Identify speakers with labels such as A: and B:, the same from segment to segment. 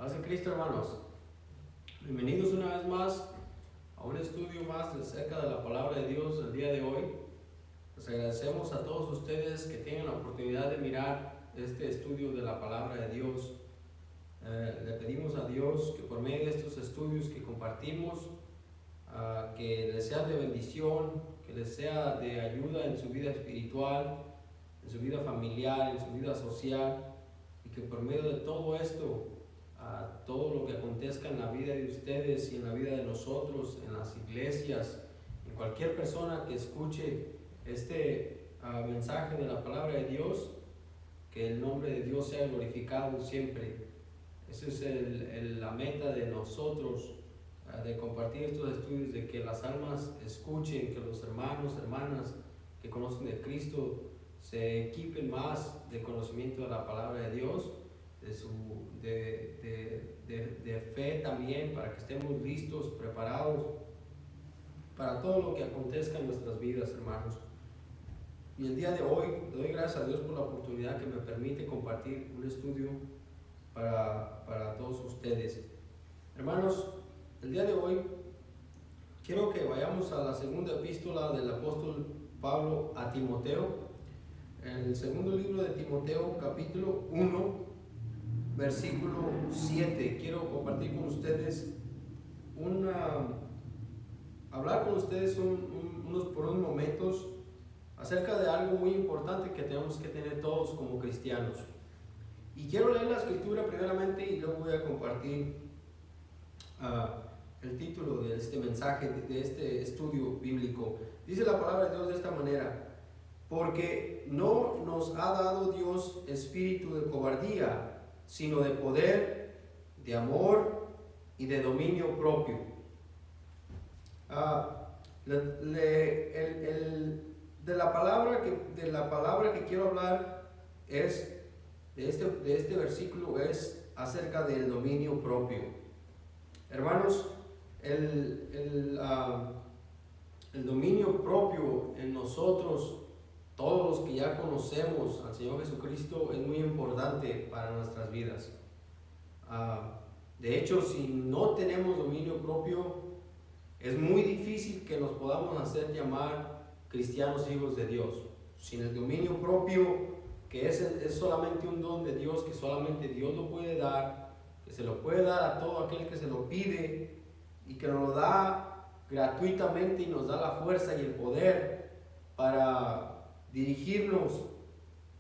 A: Paz en Cristo, hermanos. Bienvenidos una vez más a un estudio más acerca de la palabra de Dios el día de hoy. Les agradecemos a todos ustedes que tienen la oportunidad de mirar este estudio de la palabra de Dios. Le pedimos a Dios que por medio de estos estudios que compartimos, que les sea de bendición, que les sea de ayuda en su vida espiritual, en su vida familiar, en su vida social, y que por medio de todo esto, todo lo que acontezca en la vida de ustedes y en la vida de nosotros, en las iglesias, en cualquier persona que escuche este mensaje de la palabra de Dios, que el nombre de Dios sea glorificado siempre. Esa es la meta de nosotros, de compartir estos estudios, de que las almas escuchen, que los hermanos, hermanas que conocen de Cristo se equipen más de conocimiento de la palabra de Dios, de fe también, para que estemos listos, preparados para todo lo que acontezca en nuestras vidas, hermanos. Y el día de hoy le doy gracias a Dios por la oportunidad que me permite compartir un estudio para todos ustedes. Hermanos, el día de hoy quiero que vayamos a la segunda epístola del apóstol Pablo a Timoteo, en el segundo libro de Timoteo, capítulo 1, versículo 7. Quiero compartir con ustedes hablar con ustedes por unos momentos acerca de algo muy importante que tenemos que tener todos como cristianos. Y quiero leer la escritura primeramente y luego voy a compartir el título de este mensaje, de este estudio bíblico. Dice la palabra de Dios de esta manera: porque no nos ha dado Dios espíritu de cobardía, sino de poder, de amor y de dominio propio. De la palabra que quiero hablar de este versículo es acerca del dominio propio. Hermanos, el dominio propio en nosotros, todos los que ya conocemos al Señor Jesucristo, es muy importante para nuestras vidas. De hecho, si no tenemos dominio propio, es muy difícil que nos podamos hacer llamar cristianos hijos de Dios. Sin el dominio propio, que es solamente un don de Dios, que solamente Dios lo puede dar, que se lo puede dar a todo aquel que se lo pide, y que nos lo da gratuitamente y nos da la fuerza y el poder para dirigirnos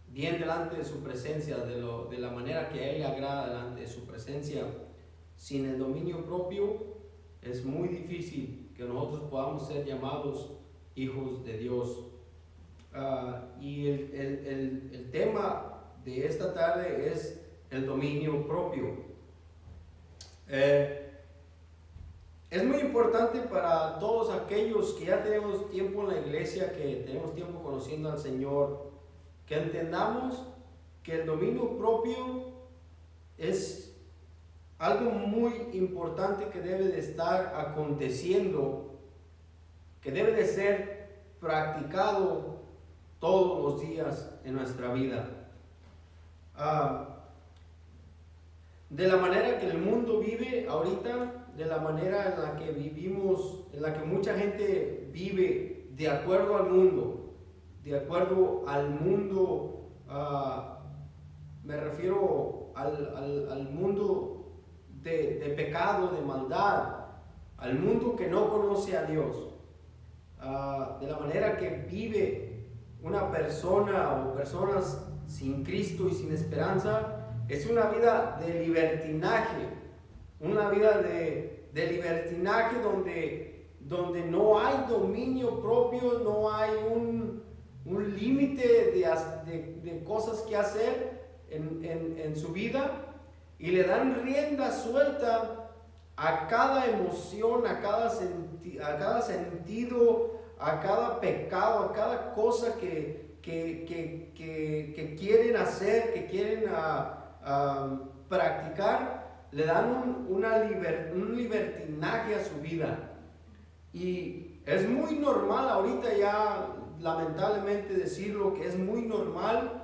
A: bien delante de su presencia, de la manera que a Él le agrada delante de su presencia. Sin el dominio propio es muy difícil que nosotros podamos ser llamados hijos de Dios. Y el tema de esta tarde es el dominio propio. Es muy importante para todos aquellos que ya tenemos tiempo en la iglesia, que tenemos tiempo conociendo al Señor, que entendamos que el dominio propio es algo muy importante que debe de estar aconteciendo, que debe de ser practicado todos los días en nuestra vida. De la manera que el mundo vive ahorita, de la manera en la que vivimos, en la que mucha gente vive de acuerdo al mundo, me refiero al mundo de pecado, de maldad, al mundo que no conoce a Dios, de la manera que vive una persona o personas sin Cristo y sin esperanza. Es una vida de libertinaje, una vida de libertinaje donde no hay dominio propio, no hay un límite de cosas que hacer en su vida, y le dan rienda suelta a cada emoción, a cada sentido, a cada pecado, a cada cosa que quieren hacer, que quieren practicar. Le dan un libertinaje a su vida. Y es muy normal ahorita, ya lamentablemente decirlo, que es muy normal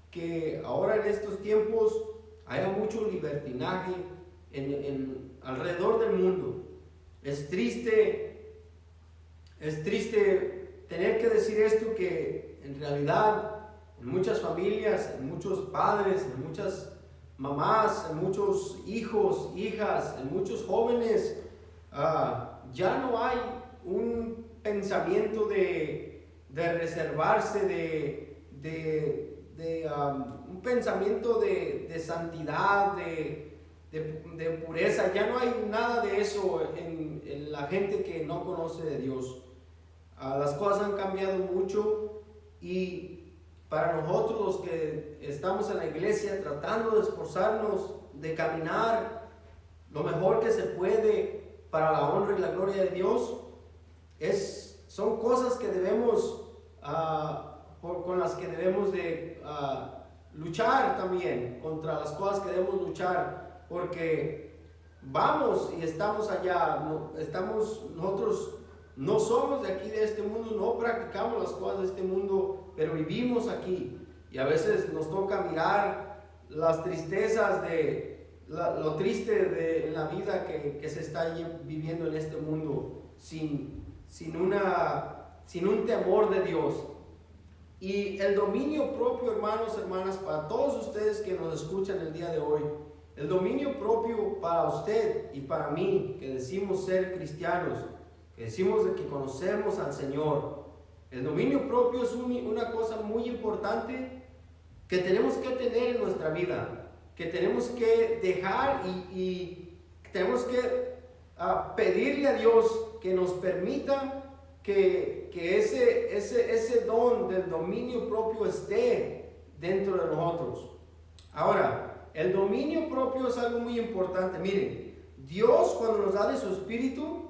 A: que ahora en estos tiempos haya mucho libertinaje, alrededor del mundo. Es triste tener que decir esto, que en realidad en muchas familias, en muchos padres, en muchas mamás, en muchos hijos, hijas, en muchos jóvenes, ya no hay un pensamiento de reservarse, un pensamiento de santidad, de pureza. Ya no hay nada de eso en la gente que no conoce de Dios. Las cosas han cambiado mucho, y para nosotros los que estamos en la iglesia tratando de esforzarnos, de caminar lo mejor que se puede para la honra y la gloria de Dios, son cosas que debemos, con las que debemos de luchar también, contra las cosas que debemos luchar, porque vamos y estamos allá, nosotros no somos de aquí, de este mundo, no practicamos las cosas de este mundo, pero vivimos aquí, y a veces nos toca mirar las tristezas lo triste en la vida que se está viviendo en este mundo, sin un temor de Dios. Y el dominio propio, hermanos, hermanas, para todos ustedes que nos escuchan el día de hoy, el dominio propio para usted y para mí, que decimos ser cristianos, que decimos de que conocemos al Señor, el dominio propio es una cosa muy importante que tenemos que tener en nuestra vida, que tenemos que dejar y tenemos que pedirle a Dios que nos permita que ese don del dominio propio esté dentro de nosotros. Ahora, el dominio propio es algo muy importante. Miren, Dios, cuando nos da de su espíritu,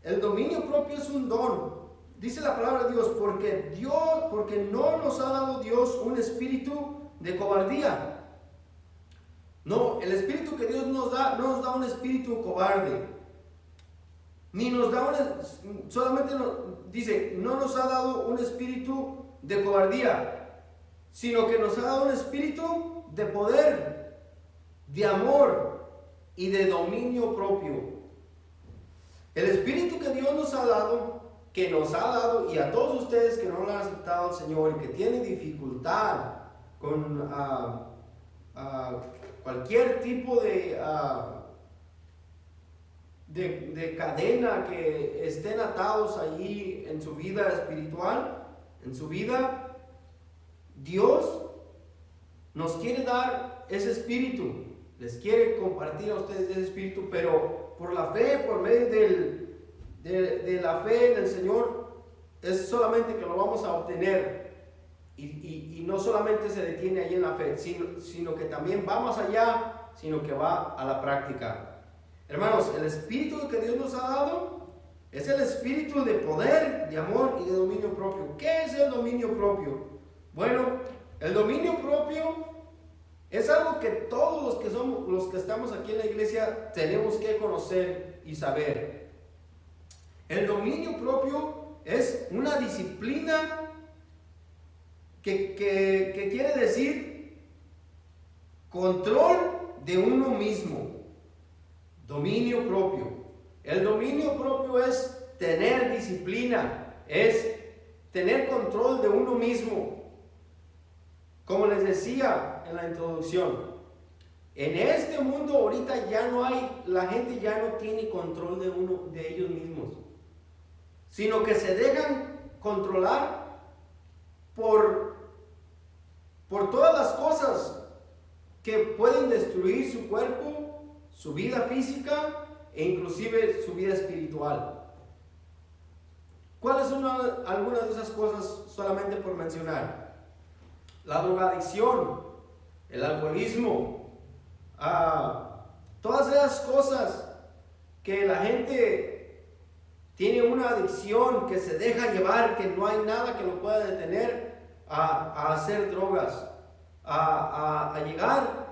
A: el dominio propio es un don. Dice la palabra de Dios, porque no nos ha dado Dios un espíritu de cobardía. No, el espíritu que Dios nos da, no nos da un espíritu cobarde. Ni nos da dice, no nos ha dado un espíritu de cobardía, sino que nos ha dado un espíritu de poder, de amor y de dominio propio. El espíritu que Dios nos ha dado, y a todos ustedes que no lo han aceptado al Señor y que tienen dificultad con cualquier tipo de cadena que estén atados allí en su vida espiritual, en su vida, Dios nos quiere dar ese espíritu, les quiere compartir a ustedes ese espíritu, pero por la fe, por medio de la fe en el Señor, es solamente que lo vamos a obtener. Y no solamente se detiene ahí en la fe, sino que también va más allá, sino que va a la práctica. Hermanos, el espíritu que Dios nos ha dado es el espíritu de poder, de amor y de dominio propio. ¿Qué es el dominio propio? Bueno, el dominio propio es algo que todos los que estamos aquí en la iglesia tenemos que conocer y saber. El dominio propio es una disciplina que quiere decir control de uno mismo. Dominio propio. El dominio propio es tener disciplina, es tener control de uno mismo. Como les decía en la introducción, en este mundo ahorita la gente ya no tiene control de ellos mismos, sino que se dejan controlar por todas las cosas que pueden destruir su cuerpo, su vida física e inclusive su vida espiritual. ¿Cuáles son algunas de esas cosas, solamente por mencionar? La drogadicción, el alcoholismo, todas esas cosas que la gente tiene una adicción, que se deja llevar, que no hay nada que lo pueda detener a hacer drogas, a llegar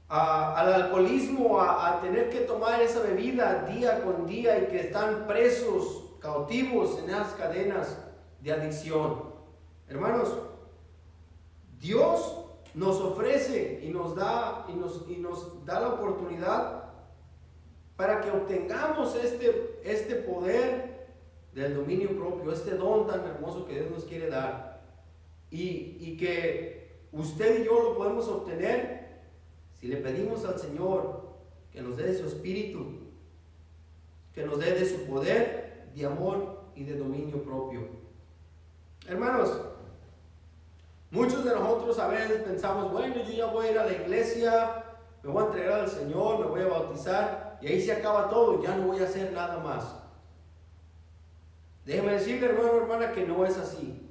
A: al alcoholismo, a tener que tomar esa bebida día con día, y que están presos, cautivos en esas cadenas de adicción. Hermanos, Dios nos ofrece y nos da la oportunidad para que obtengamos este poder del dominio propio, este don tan hermoso que Dios nos quiere dar, y que usted y yo lo podemos obtener si le pedimos al Señor que nos dé de su espíritu, que nos dé de su poder de amor y de dominio propio. Hermanos, muchos de nosotros a veces pensamos, bueno, yo ya voy a ir a la iglesia, me voy a entregar al Señor, me voy a bautizar y ahí se acaba todo, ya no voy a hacer nada más. Déjeme decirle, hermano, hermana, que no es así.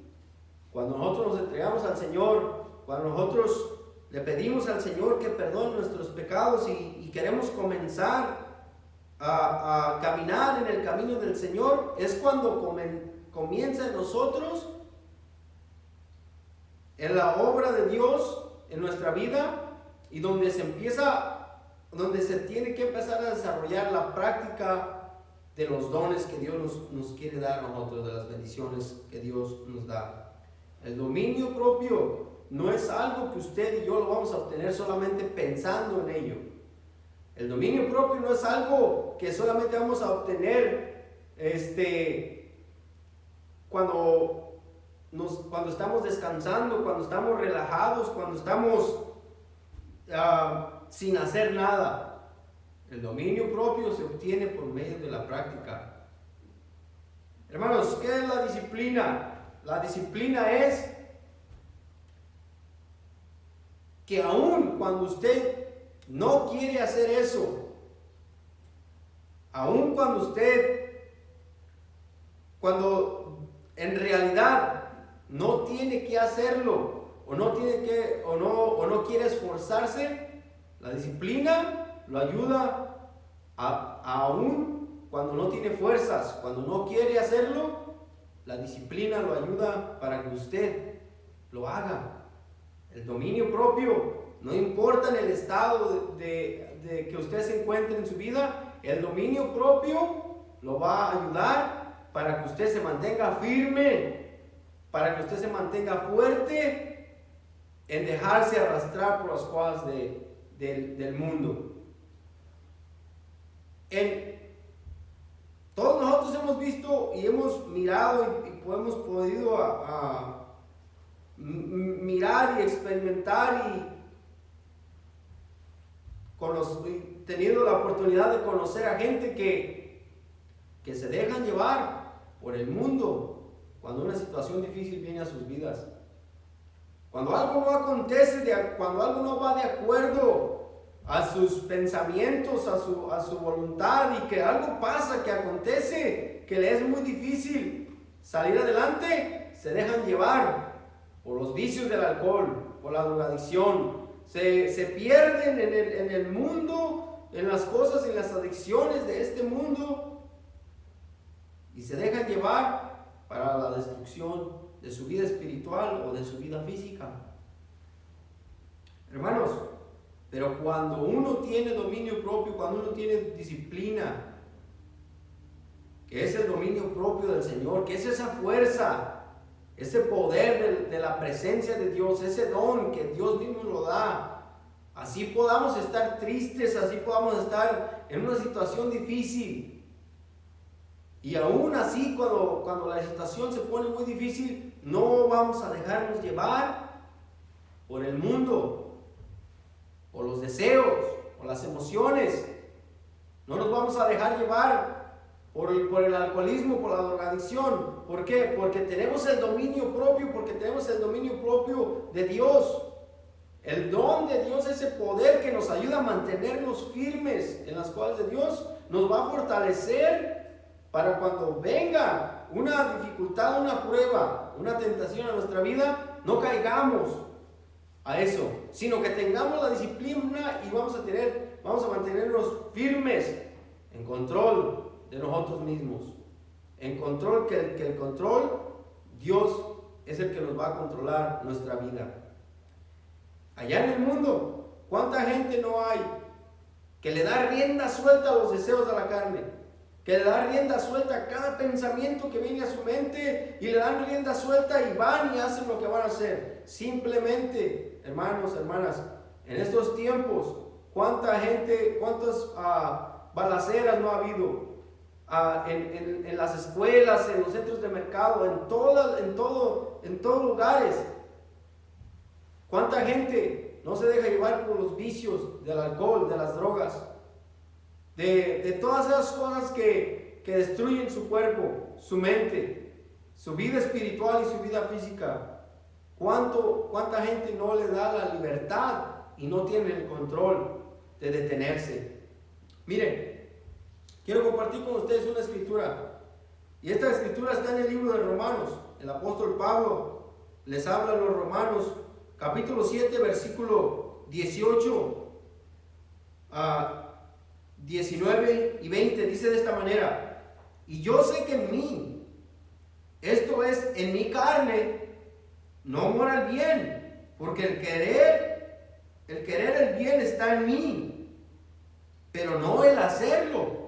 A: Cuando nosotros nos entregamos al Señor, cuando nosotros le pedimos al Señor que perdone nuestros pecados y queremos comenzar a caminar en el camino del Señor, es cuando comienza en nosotros, en la obra de Dios en nuestra vida, y donde se tiene que empezar a desarrollar la práctica de los dones que Dios nos quiere dar a nosotros, de las bendiciones que Dios nos da. El dominio propio no es algo que usted y yo lo vamos a obtener solamente pensando en ello. El dominio propio no es algo que solamente vamos a obtener cuando estamos descansando, cuando estamos relajados, cuando estamos sin hacer nada. El dominio propio se obtiene por medio de la práctica. Hermanos, ¿qué es la disciplina? La disciplina es que aun cuando usted no quiere hacer eso, aun cuando en realidad no tiene que hacerlo, o no quiere esforzarse, la disciplina lo ayuda aún cuando no tiene fuerzas, cuando no quiere hacerlo, la disciplina lo ayuda para que usted lo haga. El dominio propio, no importa en el estado de que usted se encuentre en su vida, el dominio propio lo va a ayudar para que usted se mantenga firme, para que usted se mantenga fuerte en dejarse arrastrar por las cosas del mundo. Todos nosotros hemos visto y hemos mirado y hemos podido mirar y experimentar y tenido la oportunidad de conocer a gente que se dejan llevar por el mundo cuando una situación difícil viene a sus vidas. Cuando algo no acontece, cuando algo no va de acuerdo a sus pensamientos, a su voluntad, y que algo pasa, que acontece, que le es muy difícil salir adelante, se dejan llevar por los vicios del alcohol, por la drogadicción, se pierden en el mundo, en las cosas, en las adicciones de este mundo, y se dejan llevar para la destrucción de su vida espiritual o de su vida física. Hermanos, pero cuando uno tiene dominio propio, cuando uno tiene disciplina, que es el dominio propio del Señor, que es esa fuerza, ese poder de la presencia de Dios, ese don que Dios mismo lo da, así podamos estar tristes, así podamos estar en una situación difícil, y aún así cuando la situación se pone muy difícil, no vamos a dejarnos llevar por el mundo, por los deseos, por las emociones. No nos vamos a dejar llevar por el alcoholismo, por la drogadicción. ¿Por qué? Porque tenemos el dominio propio, porque tenemos el dominio propio de Dios. El don de Dios, ese poder que nos ayuda a mantenernos firmes en las cosas de Dios, nos va a fortalecer para cuando venga una dificultad, una prueba, una tentación a nuestra vida, no caigamos a eso, sino que tengamos la disciplina y vamos a mantenernos firmes en control de nosotros mismos, en control que el control, Dios es el que nos va a controlar nuestra vida. Allá en el mundo, ¿cuánta gente no hay que le da rienda suelta a los deseos de la carne? Que le da rienda suelta a cada pensamiento que viene a su mente, y le dan rienda suelta y van y hacen lo que van a hacer.
B: simplemente, hermanos, hermanas, en estos tiempos, cuántas balaceras no ha habido en las escuelas, en los centros de mercado, en todos lugares. Cuánta gente no se deja llevar por los vicios del alcohol, de las drogas, de todas esas cosas que destruyen su cuerpo, su mente, su vida espiritual y su vida física. ¿Cuánta gente no le da la libertad y no tiene el control de detenerse? Miren, quiero compartir con ustedes una escritura. Y esta escritura está en el libro de Romanos. El apóstol Pablo les habla a los romanos, capítulo 7, versículo 18 a 19 y 20. Dice de esta manera: y yo sé que en mí, esto es, en mi carne, no mora el bien, porque el querer el bien está en mí, pero no el hacerlo.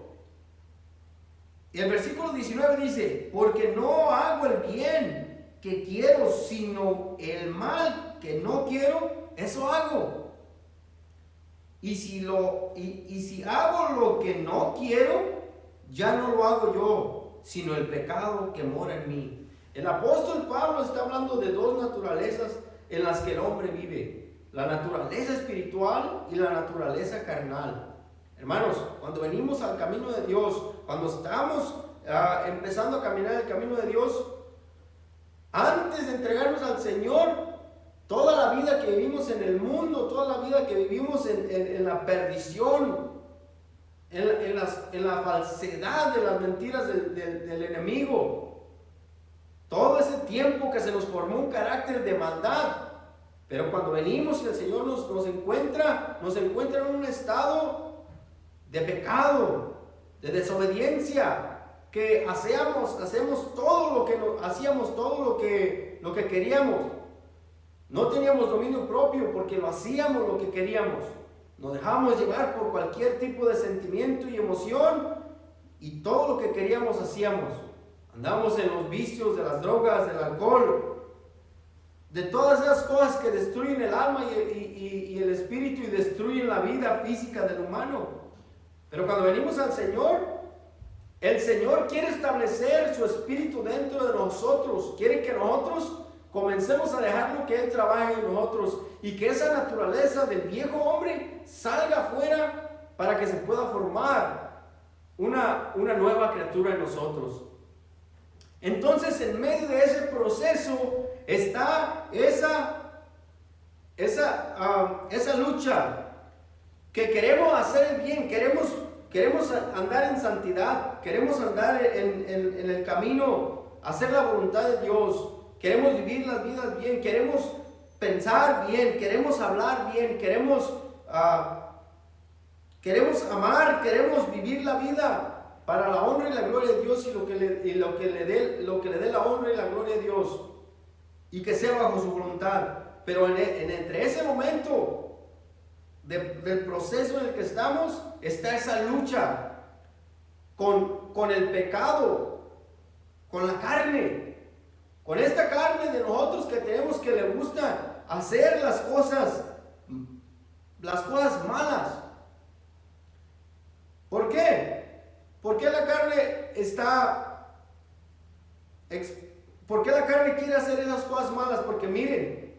B: Y el versículo 19 dice: porque no hago el bien que quiero, sino el mal que no quiero, eso hago. Y si hago lo que no quiero, ya no lo hago yo, sino el pecado que mora en mí. El apóstol Pablo está hablando de dos naturalezas en las que el hombre vive: la naturaleza espiritual y la naturaleza carnal. Hermanos, cuando venimos al camino de Dios, cuando estamos empezando a caminar el camino de Dios, antes de entregarnos al Señor, toda la vida que vivimos en el mundo, toda la vida que vivimos en la perdición, en la falsedad de las mentiras del enemigo, todo ese tiempo que se nos formó un carácter de maldad. Pero cuando venimos y el Señor nos encuentra en un estado de pecado, de desobediencia, que hacemos todo hacíamos todo lo que queríamos. No teníamos dominio propio porque lo hacíamos lo que queríamos. Nos dejamos llevar por cualquier tipo de sentimiento y emoción, y todo lo que queríamos hacíamos. Andábamos en los vicios de las drogas, del alcohol, de todas esas cosas que destruyen el alma y el espíritu y destruyen la vida física del humano. Pero cuando venimos al Señor, el Señor quiere establecer su espíritu dentro de nosotros. Quiere que nosotros comencemos a dejarlo que Él trabaje en nosotros, y que esa naturaleza del viejo hombre salga afuera para que se pueda formar una nueva criatura en nosotros. Entonces, en medio de ese proceso está esa lucha, que queremos hacer el bien, queremos andar en santidad, queremos andar en el camino, hacer la voluntad de Dios, queremos vivir las vidas bien, queremos pensar bien, queremos hablar bien, queremos amar, queremos vivir la vida para la honra y la gloria de Dios, y lo que le dé la honra y la gloria de Dios, y que sea bajo su voluntad. Pero entre ese momento del proceso en el que estamos, está esa lucha con el pecado, con la carne, con esta carne de nosotros que tenemos, que le gusta hacer las cosas malas. ¿Por qué? ¿Por qué la carne quiere hacer esas cosas malas? Porque miren,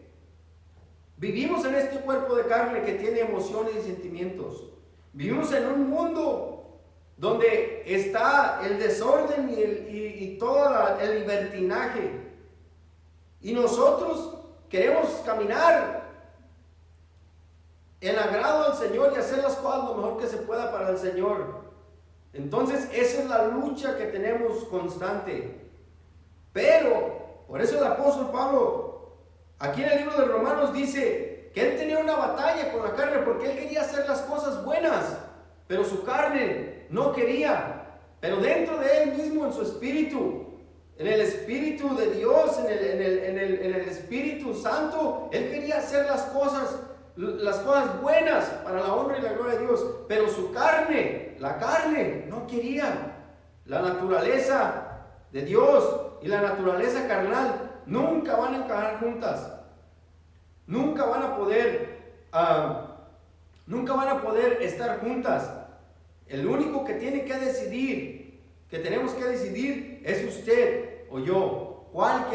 B: vivimos en este cuerpo de carne que tiene emociones y sentimientos. Vivimos en un mundo donde está el desorden y todo el libertinaje. Y nosotros queremos caminar en agrado al Señor y hacer las cosas lo mejor que se pueda para el Señor. Entonces, esa es la lucha que tenemos constante. Pero, por eso el apóstol Pablo, aquí en el libro de Romanos, dice que él tenía una batalla con la carne, porque él quería hacer las cosas buenas, pero su carne no quería. Pero dentro de él mismo, en su espíritu, en el Espíritu de Dios, en el Espíritu Santo, él quería hacer las cosas buenas para la honra y la gloria de Dios, pero su carne, la carne, no quería. La naturaleza de Dios y la naturaleza carnal nunca van a encajar juntas. nunca van a poder estar juntas. El único que tiene que decidir, que tenemos que decidir, es usted o yo. ¿Cuál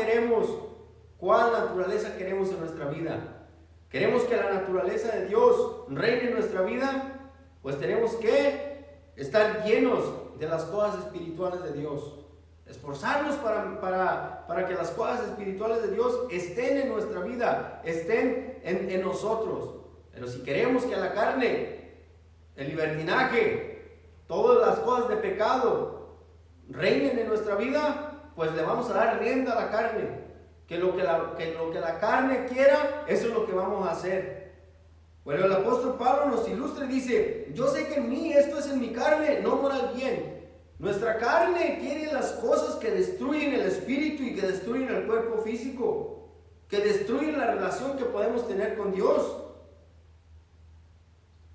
B: naturaleza queremos en nuestra vida? ¿Queremos que la naturaleza de Dios reine en nuestra vida? Pues tenemos que estar llenos de las cosas espirituales de Dios. Esforzarnos para que las cosas espirituales de Dios estén en nuestra vida, estén en nosotros. Pero si queremos que la carne, el libertinaje, todas las cosas de pecado reinen en nuestra vida, pues le vamos a dar rienda a la carne. Que lo que la carne quiera, eso es lo que vamos a hacer. Bueno, el apóstol Pablo nos ilustra y dice: yo sé que en mí, esto es en mi carne, no mora el bien. Nuestra carne quiere las cosas que destruyen el espíritu y que destruyen el cuerpo físico, que destruyen la relación que podemos tener con Dios.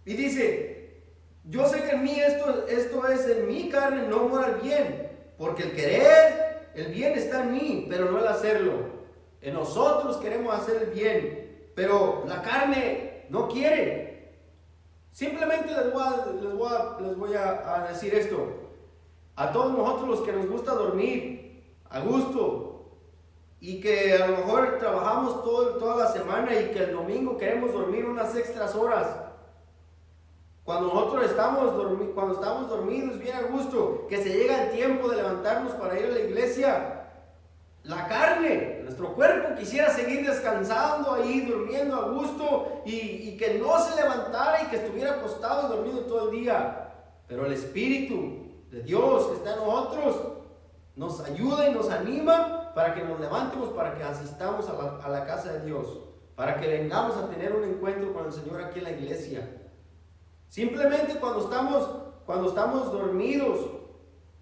B: Y dice: yo sé que en mí, esto es en mi carne, no mora el bien, porque el querer, el bien está en mí, pero no el hacerlo. En nosotros queremos hacer el bien, pero la carne no quiere. Simplemente les voy a decir esto. A todos nosotros los que nos gusta dormir a gusto y que a lo mejor trabajamos toda la semana y que el domingo queremos dormir unas extras horas. Cuando nosotros estamos dormidos bien a gusto, que se llega el tiempo de levantarnos para ir a la iglesia, la carne, nuestro cuerpo quisiera seguir descansando ahí, durmiendo a gusto y que no se levantara y que estuviera acostado y dormido todo el día. Pero el Espíritu de Dios que está en nosotros nos ayuda y nos anima para que nos levantemos, para que asistamos a la casa de Dios, para que vengamos a tener un encuentro con el Señor aquí en la iglesia. Simplemente cuando estamos dormidos,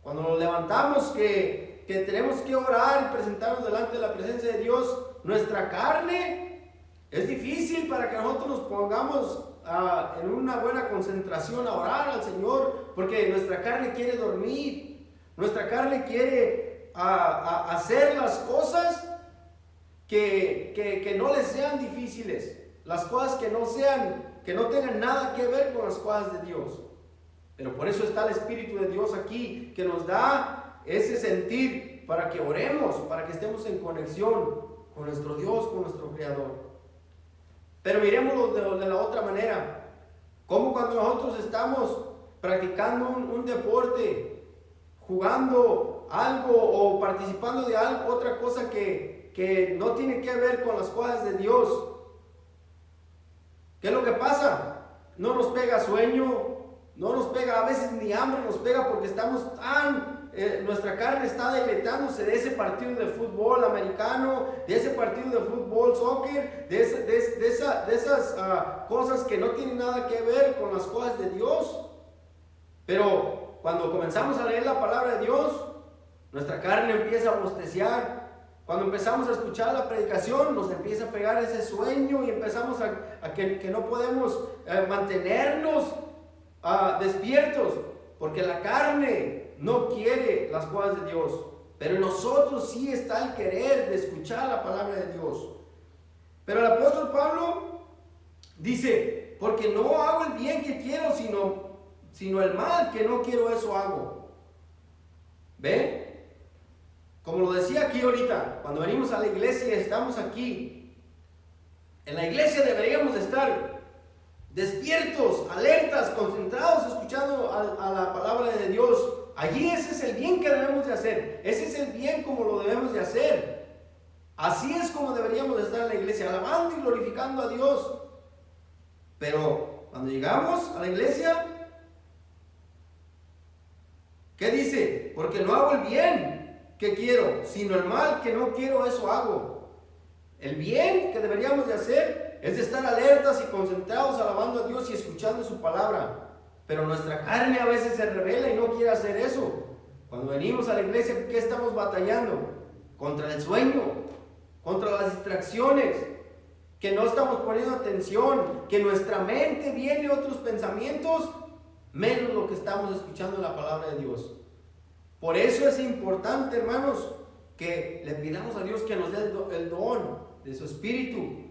B: cuando nos levantamos que tenemos que orar y presentarnos delante de la presencia de Dios, nuestra carne es difícil para que nosotros nos pongamos en una buena concentración a orar al Señor, porque nuestra carne quiere dormir, nuestra carne quiere hacer las cosas que no les sean difíciles, las cosas que no tengan nada que ver con las cosas de Dios. Pero por eso está el Espíritu de Dios aquí, que nos da ese sentir para que oremos, para que estemos en conexión con nuestro Dios, con nuestro Creador. Pero miremoslo de la otra manera. Como cuando nosotros estamos practicando un deporte, jugando algo o participando de algo, otra cosa que no tiene que ver con las cosas de Dios. ¿Qué es lo que pasa? No nos pega sueño, no nos pega a veces ni hambre, nos pega porque estamos nuestra carne está deleitándose de ese partido de fútbol americano, de ese partido de fútbol, soccer, de esas cosas que no tienen nada que ver con las cosas de Dios. Pero cuando comenzamos a leer la palabra de Dios, nuestra carne empieza a bosteciar. Cuando empezamos a escuchar la predicación, nos empieza a pegar ese sueño y empezamos a que no podemos mantenernos despiertos, porque la carne no quiere las cosas de Dios, pero en nosotros sí está el querer de escuchar la palabra de Dios. Pero el apóstol Pablo dice: porque no hago el bien que quiero, sino el mal que no quiero, eso hago. ¿Ve? Como lo decía aquí ahorita, cuando venimos a la iglesia, estamos aquí. En la iglesia deberíamos estar despiertos, alertas, concentrados, escuchando a la palabra de Dios. Allí ese es el bien que debemos de hacer. Ese es el bien como lo debemos de hacer. Así es como deberíamos de estar en la iglesia, alabando y glorificando a Dios. Pero cuando llegamos a la iglesia, ¿qué dice? Porque no hago el bien que quiero, sino el mal que no quiero, eso hago. El bien que deberíamos de hacer es de estar alertas y concentrados alabando a Dios y escuchando su palabra. Pero nuestra carne a veces se revela y no quiere hacer eso. Cuando venimos a la iglesia, ¿qué estamos batallando? Contra el sueño, contra las distracciones, que no estamos poniendo atención, que nuestra mente viene otros pensamientos, menos lo que estamos escuchando en la palabra de Dios. Por eso es importante, hermanos, que le pidamos a Dios que nos dé el don de su Espíritu,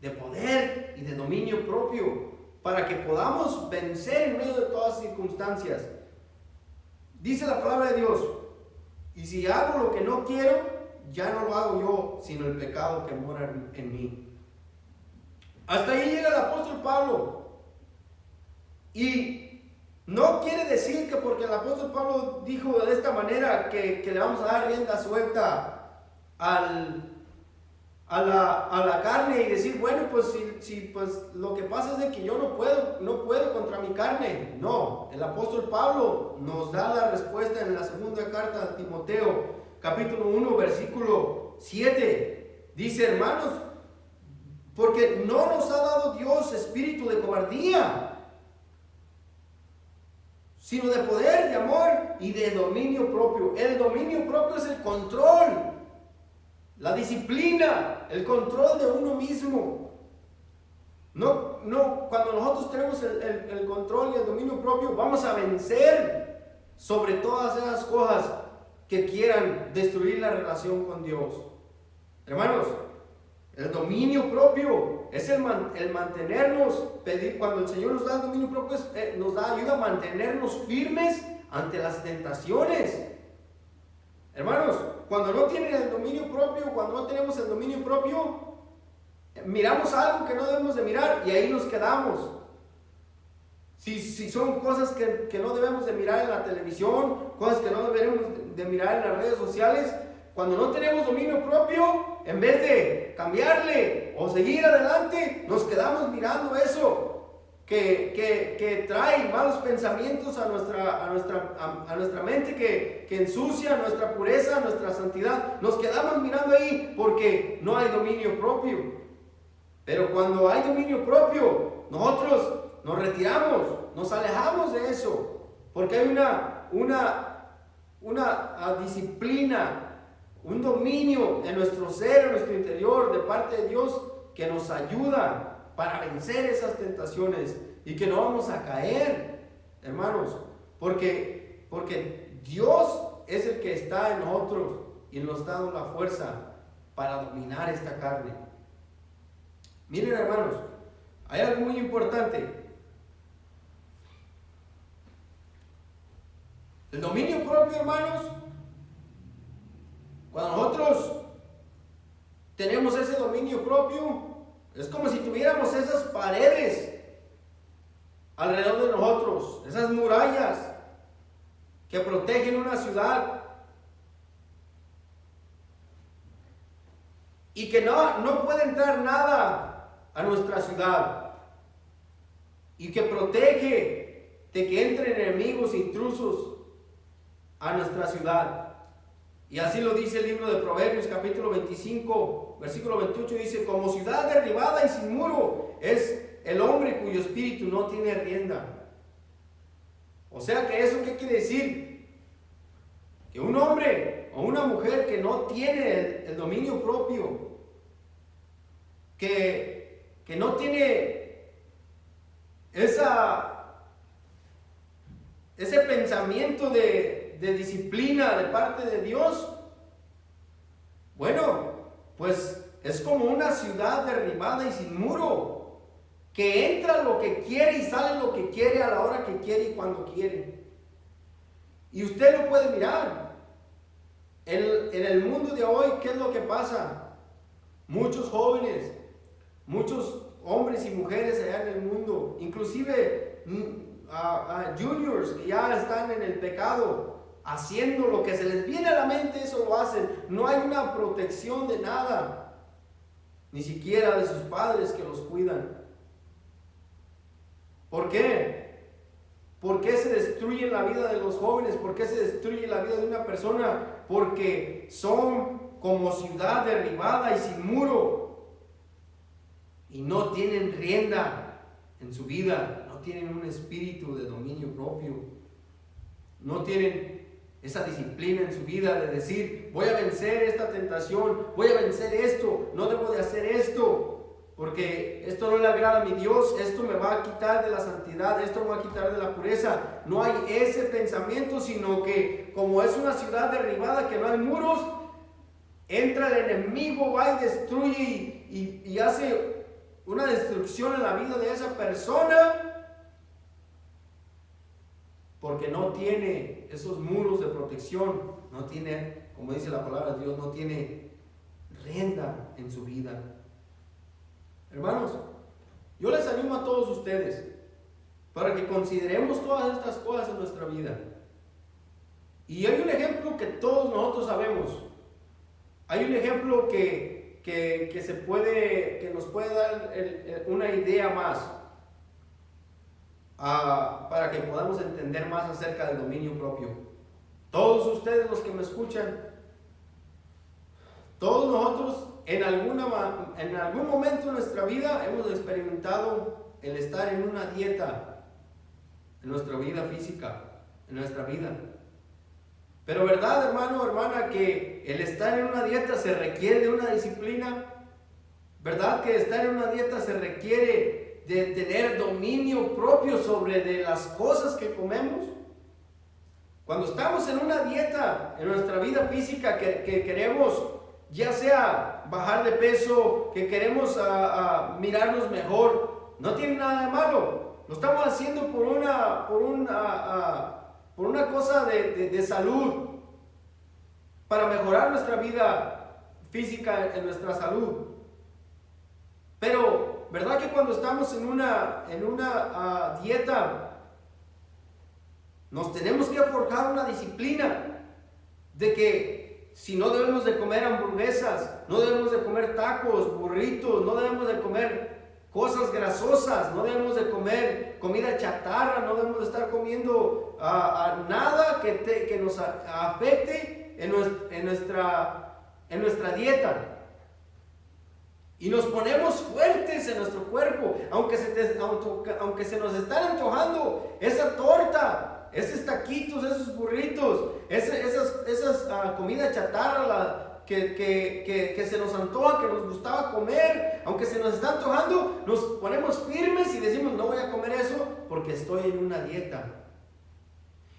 B: de poder y de dominio propio, para que podamos vencer en medio de todas las circunstancias. Dice la palabra de Dios: y si hago lo que no quiero, ya no lo hago yo, sino el pecado que mora en mí. Hasta ahí llega el apóstol Pablo. Y no quiere decir que porque el apóstol Pablo dijo de esta manera que le vamos a dar rienda suelta a la carne y decir, bueno, pues si pues lo que pasa es de que yo no puedo contra mi carne. No, el apóstol Pablo nos da la respuesta en la segunda carta a Timoteo, capítulo 1, versículo 7. Dice: hermanos, porque no nos ha dado Dios espíritu de cobardía, sino de poder, de amor y de dominio propio. El dominio propio es el control, la disciplina, el control de uno mismo. No, cuando nosotros tenemos el control y el dominio propio, vamos a vencer sobre todas esas cosas que quieran destruir la relación con Dios. Hermanos, el dominio propio es el mantenernos, cuando el Señor nos da el dominio propio, nos da ayuda a mantenernos firmes ante las tentaciones. Hermanos, cuando no tienen el dominio propio, cuando no tenemos el dominio propio, miramos algo que no debemos de mirar y ahí nos quedamos. Si son cosas que no debemos de mirar en la televisión, cosas que no debemos de mirar en las redes sociales, cuando no tenemos dominio propio, en vez de cambiarle o seguir adelante, nos quedamos mirando eso que trae malos pensamientos a nuestra mente, que ensucia nuestra pureza, nuestra santidad. Nos quedamos mirando ahí porque no hay dominio propio. Pero cuando hay dominio propio, nosotros nos retiramos, nos alejamos de eso, porque hay una disciplina, un dominio en nuestro ser, en nuestro interior, de parte de Dios, que nos ayuda para vencer esas tentaciones y que no vamos a caer, hermanos, porque Dios es el que está en nosotros y nos da la fuerza para dominar esta carne. Miren, hermanos, hay algo muy importante. El dominio propio, hermanos, cuando nosotros tenemos ese dominio propio, es como si tuviéramos esas paredes alrededor de nosotros, esas murallas que protegen una ciudad y que no puede entrar nada a nuestra ciudad, y que protege de que entren enemigos, intrusos a nuestra ciudad. Y así lo dice el libro de Proverbios, capítulo 25, versículo 28, dice: como ciudad derribada y sin muro es el hombre cuyo espíritu no tiene rienda. O sea que eso, ¿qué quiere decir? Que un hombre o una mujer que no tiene el dominio propio, que no tiene ese pensamiento de disciplina de parte de Dios, bueno, pues es como una ciudad derribada y sin muro, que entra lo que quiere y sale lo que quiere a la hora que quiere y cuando quiere. Y usted lo puede mirar en el mundo de hoy. ¿Qué es lo que pasa? Muchos jóvenes, muchos hombres y mujeres allá en el mundo, inclusive juniors que ya están en el pecado, haciendo lo que se les viene a la mente, eso lo hacen. No hay una protección de nada, ni siquiera de sus padres que los cuidan. ¿Por qué? ¿Por qué se destruye la vida de los jóvenes? ¿Por qué se destruye la vida de una persona? Porque son como ciudad derribada y sin muro, y no tienen rienda en su vida, no tienen un espíritu de dominio propio, no tienen esa disciplina en su vida de decir: voy a vencer esta tentación, voy a vencer esto, no debo de hacer esto, porque esto no le agrada a mi Dios, esto me va a quitar de la santidad, esto me va a quitar de la pureza. No hay ese pensamiento, sino que como es una ciudad derribada, que no hay muros, entra el enemigo, va y destruye y hace una destrucción en la vida de esa persona porque no tiene esos muros de protección, no tiene, como dice la palabra de Dios, no tiene rienda en su vida. Hermanos, yo les animo a todos ustedes para que consideremos todas estas cosas en nuestra vida. Y hay un ejemplo que todos nosotros sabemos. Hay un ejemplo que nos puede dar una idea más para que podamos entender más acerca del dominio propio. Todos ustedes los que me escuchan, todos nosotros en algún momento de nuestra vida hemos experimentado el estar en una dieta, en nuestra vida física, en nuestra vida. Pero verdad, hermano, hermana, que el estar en una dieta se requiere de una disciplina. ¿Verdad que estar en una dieta se requiere de tener dominio propio sobre de las cosas que comemos? Cuando estamos en una dieta en nuestra vida física que queremos, ya sea bajar de peso, que queremos mirarnos mejor, no tiene nada de malo. Lo estamos haciendo por una cosa de salud, para mejorar nuestra vida física, en nuestra salud. Pero, ¿verdad que cuando estamos en una dieta, nos tenemos que forjar una disciplina de que si no debemos de comer hamburguesas, no debemos de comer tacos, burritos, no debemos de comer cosas grasosas, no debemos de comer comida chatarra, no debemos de estar comiendo nada que nos afecte en nuestra dieta. Y nos ponemos fuertes en nuestro cuerpo, aunque se nos están antojando esa torta, esos taquitos, esos burritos, esas comida chatarra que se nos antoja, que nos gustaba comer, aunque se nos está antojando, nos ponemos firmes y decimos, no voy a comer eso porque estoy en una dieta.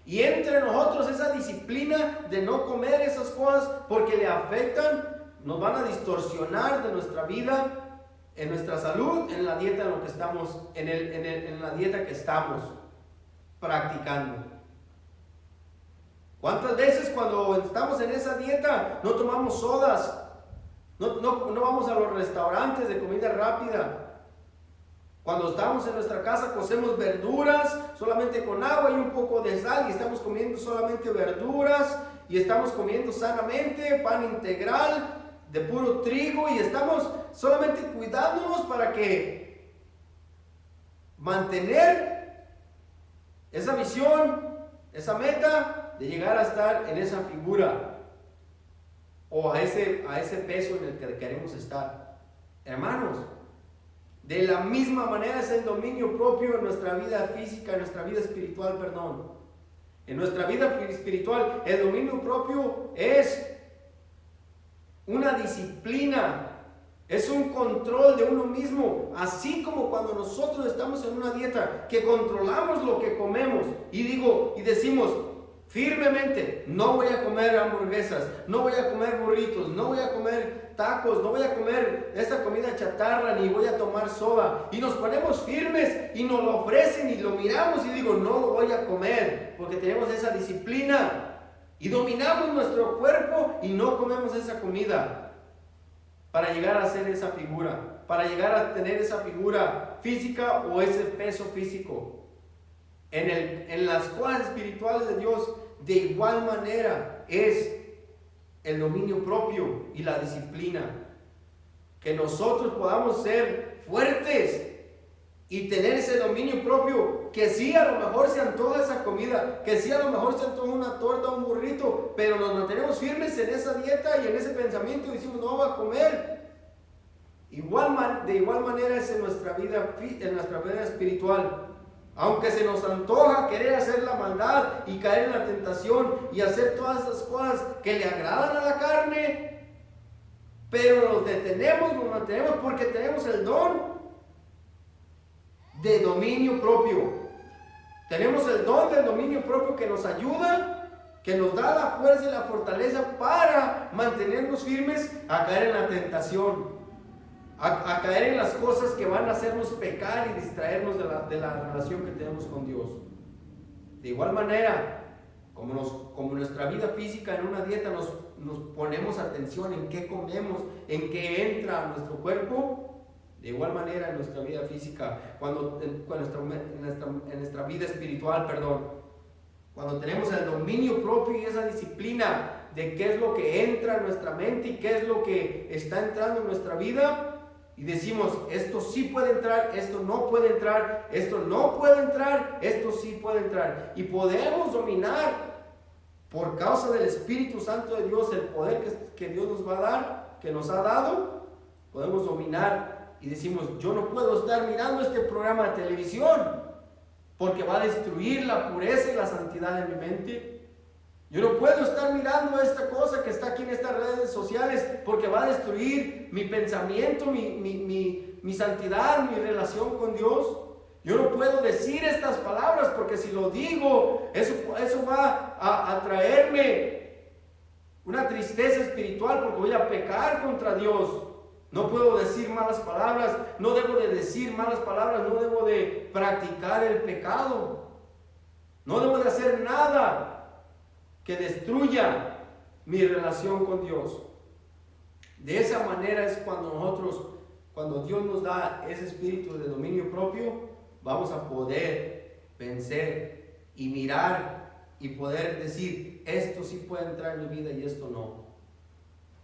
B: Y entre nosotros esa disciplina de no comer esas cosas porque le afectan, nos van a distorsionar de nuestra vida, en nuestra salud, en la dieta en lo que estamos, en la dieta que estamos practicando. ¿Cuántas veces cuando estamos en esa dieta no tomamos sodas? No vamos a los restaurantes de comida rápida. Cuando estamos en nuestra casa cocemos verduras solamente con agua y un poco de sal y estamos comiendo solamente verduras y estamos comiendo sanamente pan integral de puro trigo y estamos solamente cuidándonos para que mantener esa visión, esa meta de llegar a estar en esa figura o a ese peso en el que queremos estar. Hermanos, de la misma manera es el dominio propio en nuestra vida física, en nuestra vida espiritual, perdón. En nuestra vida espiritual, el dominio propio es una disciplina, es un control de uno mismo, así como cuando nosotros estamos en una dieta, que controlamos lo que comemos y decimos firmemente, no voy a comer hamburguesas, no voy a comer burritos, no voy a comer tacos, no voy a comer esta comida chatarra, ni voy a tomar soda, y nos ponemos firmes y nos lo ofrecen y lo miramos y digo, no lo voy a comer, porque tenemos esa disciplina. Y dominamos nuestro cuerpo y no comemos esa comida para llegar a ser esa figura, para llegar a tener esa figura física o ese peso físico. En las cosas espirituales de Dios, de igual manera es el dominio propio y la disciplina. Que nosotros podamos ser fuertes y tener ese dominio propio, que sí a lo mejor se antoja esa comida, que sí a lo mejor se antoja una torta o un burrito, pero nos mantenemos firmes en esa dieta y en ese pensamiento y decimos no voy a comer. De igual manera es en nuestra vida espiritual. Aunque se nos antoja querer hacer la maldad y caer en la tentación y hacer todas esas cosas que le agradan a la carne, pero nos detenemos, nos mantenemos porque tenemos el don de dominio propio. Tenemos el don del dominio propio que nos ayuda, que nos da la fuerza y la fortaleza para mantenernos firmes a caer en la tentación. a caer en las cosas que van a hacernos pecar y distraernos de la relación que tenemos con Dios. De igual manera, como nuestra vida física en una dieta nos ponemos atención en qué comemos, en qué entra a nuestro cuerpo, de igual manera en nuestra vida física, en nuestra vida espiritual, cuando tenemos el dominio propio y esa disciplina de qué es lo que entra en nuestra mente y qué es lo que está entrando en nuestra vida, y decimos, esto sí puede entrar, esto no puede entrar, esto no puede entrar, esto sí puede entrar. Y podemos dominar, por causa del Espíritu Santo de Dios, el poder que Dios nos va a dar, que nos ha dado, podemos dominar y decimos, yo no puedo estar mirando este programa de televisión porque va a destruir la pureza y la santidad de mi mente. Yo no puedo estar mirando esta cosa que está aquí en estas redes sociales porque va a destruir mi pensamiento, mi santidad, mi relación con Dios. Yo no puedo decir estas palabras porque si lo digo, eso va a traerme una tristeza espiritual porque voy a pecar contra Dios. No puedo decir malas palabras, no debo de decir malas palabras, no debo de practicar el pecado. No debo de hacer nada que destruya mi relación con Dios. De esa manera es cuando Dios nos da ese espíritu de dominio propio, vamos a poder vencer y mirar y poder decir, esto sí puede entrar en mi vida y esto no.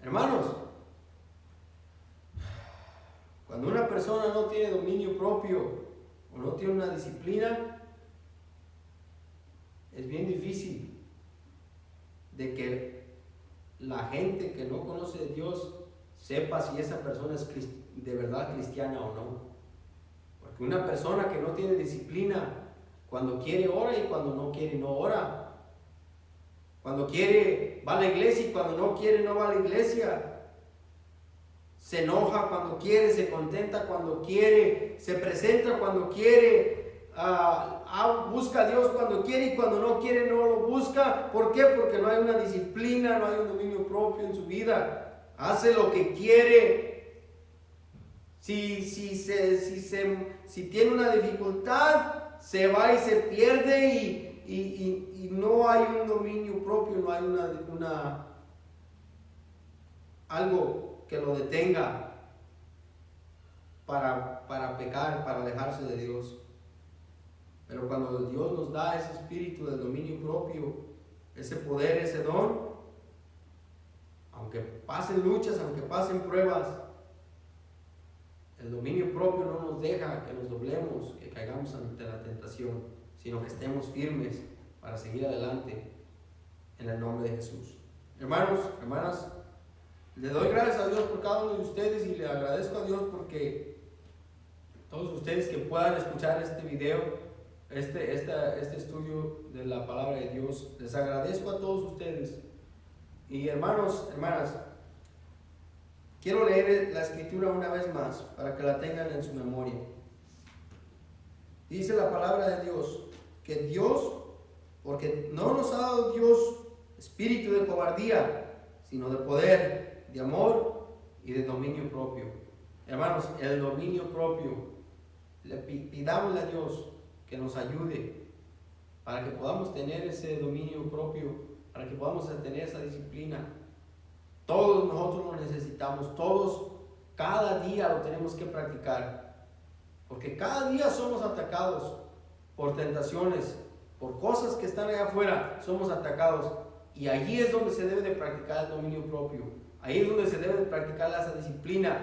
B: Hermanos, cuando una persona no tiene dominio propio o no tiene una disciplina, es bien difícil de que la gente que no conoce a Dios sepa si esa persona es de verdad cristiana o no. Porque una persona que no tiene disciplina, cuando quiere ora y cuando no quiere no ora. Cuando quiere va a la iglesia y cuando no quiere no va a la iglesia. Se enoja cuando quiere, se contenta cuando quiere, se presenta cuando quiere, busca a Dios cuando quiere y cuando no quiere no lo busca. ¿Por qué? Porque no hay una disciplina, no hay un dominio propio en su vida. Hace lo que quiere. Si tiene una dificultad, se va y se pierde y no hay un dominio propio, no hay algo que lo detenga para pecar, para alejarse de Dios. Pero cuando Dios nos da ese espíritu del dominio propio, ese poder, ese don, aunque pasen luchas, aunque pasen pruebas, el dominio propio no nos deja que nos doblemos, que caigamos ante la tentación, sino que estemos firmes para seguir adelante en el nombre de Jesús. Hermanos, hermanas, le doy gracias a Dios por cada uno de ustedes y le agradezco a Dios porque todos ustedes que puedan escuchar este video, este estudio de la palabra de Dios, les agradezco a todos ustedes. Y hermanos, hermanas, quiero leer la escritura una vez más para que la tengan en su memoria. Dice la palabra de Dios que Dios, porque no nos ha dado Dios espíritu de cobardía, sino de poder, de amor y de dominio propio. Hermanos, el dominio propio, pidámosle a Dios que nos ayude para que podamos tener ese dominio propio, para que podamos tener esa disciplina. Todos nosotros lo necesitamos, todos, cada día lo tenemos que practicar, porque cada día somos atacados por tentaciones, por cosas que están allá afuera, somos atacados, y allí es donde se debe de practicar el dominio propio, ahí es donde se debe de practicar esa disciplina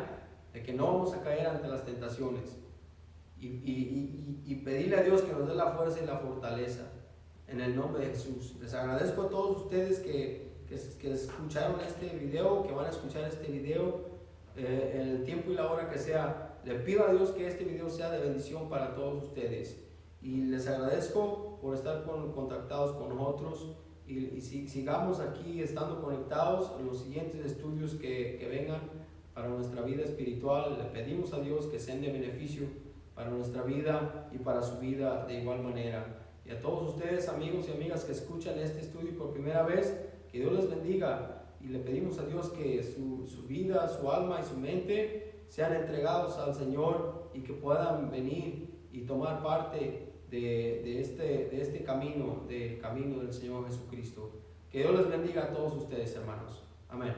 B: de que no vamos a caer ante las tentaciones, y pedirle a Dios que nos dé la fuerza y la fortaleza en el nombre de Jesús. Les agradezco a todos ustedes que escucharon este video, que van a escuchar este video en el tiempo y la hora que sea. Le pido a Dios que este video sea de bendición para todos ustedes y les agradezco por estar contactados con nosotros y sigamos aquí estando conectados en los siguientes estudios que vengan para nuestra vida espiritual. Le pedimos a Dios que sean de beneficio para nuestra vida y para su vida de igual manera. Y a todos ustedes, amigos y amigas que escuchan este estudio por primera vez, que Dios les bendiga y le pedimos a Dios que su vida, su alma y su mente sean entregados al Señor y que puedan venir y tomar parte de este camino, del camino del Señor Jesucristo. Que Dios les bendiga a todos ustedes, hermanos. Amén.